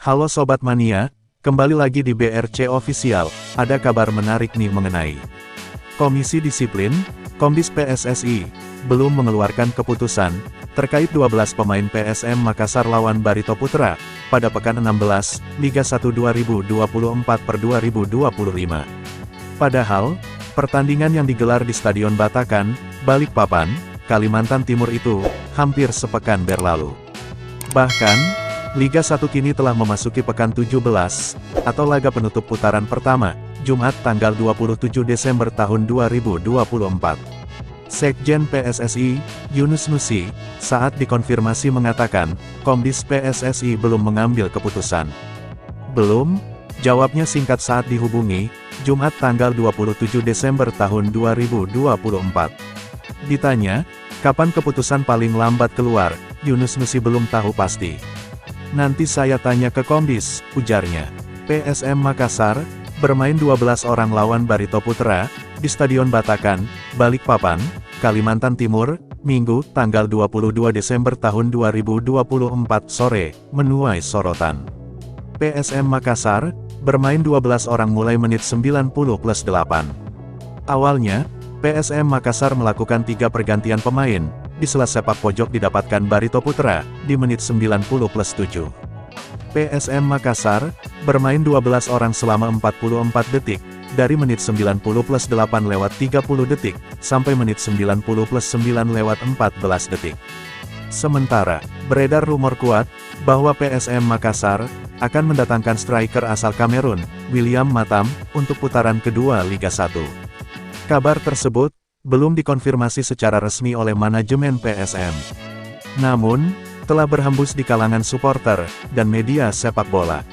Halo Sobat Mania, kembali lagi di BRC Official, ada kabar menarik nih mengenai Komisi Disiplin, Komdis PSSI, belum mengeluarkan keputusan, terkait 12 pemain PSM Makassar lawan Barito Putra, pada pekan 16, Liga 1 2024/2025. Padahal, pertandingan yang digelar di Stadion Batakan, Balikpapan, Kalimantan Timur itu, hampir sepekan berlalu. Bahkan, Liga 1 kini telah memasuki pekan 17, atau laga penutup putaran pertama, Jumat tanggal 27 Desember tahun 2024. Sekjen PSSI, Yunus Nusi, saat dikonfirmasi mengatakan, Komdis PSSI belum mengambil keputusan. Belum? Jawabnya singkat saat dihubungi, Jumat tanggal 27 Desember tahun 2024. Ditanya, kapan keputusan paling lambat keluar, Yunus Nusi belum tahu pasti. Nanti saya tanya ke Komdis, ujarnya. PSM Makassar, bermain 12 orang lawan Barito Putra, di Stadion Batakan, Balikpapan, Kalimantan Timur, Minggu, tanggal 22 Desember tahun 2024 sore, menuai sorotan. PSM Makassar, bermain 12 orang mulai menit 90+8. Awalnya, PSM Makassar melakukan 3 pergantian pemain, di sela sepak pojok didapatkan Barito Putra, di menit 90+7. PSM Makassar, bermain 12 orang selama 44 detik, dari menit 90+8 lewat 30 detik, sampai menit 90+9 lewat 14 detik. Sementara, beredar rumor kuat, bahwa PSM Makassar, akan mendatangkan striker asal Kamerun, William Matam, untuk putaran kedua Liga 1. Kabar tersebut, belum dikonfirmasi secara resmi oleh manajemen PSM. Namun, telah berhembus di kalangan supporter, dan media sepak bola.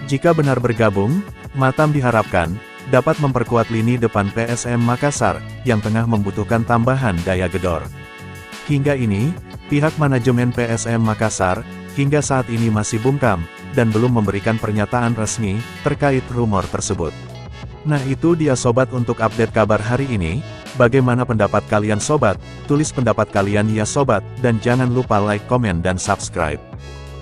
Jika benar bergabung, Matam diharapkan, dapat memperkuat lini depan PSM Makassar, yang tengah membutuhkan tambahan daya gedor. Hingga ini, pihak manajemen PSM Makassar, hingga saat ini masih bungkam, dan belum memberikan pernyataan resmi, terkait rumor tersebut. Nah itu dia sobat untuk update kabar hari ini. Bagaimana pendapat kalian sobat? Tulis pendapat kalian ya sobat, dan jangan lupa like, komen dan subscribe.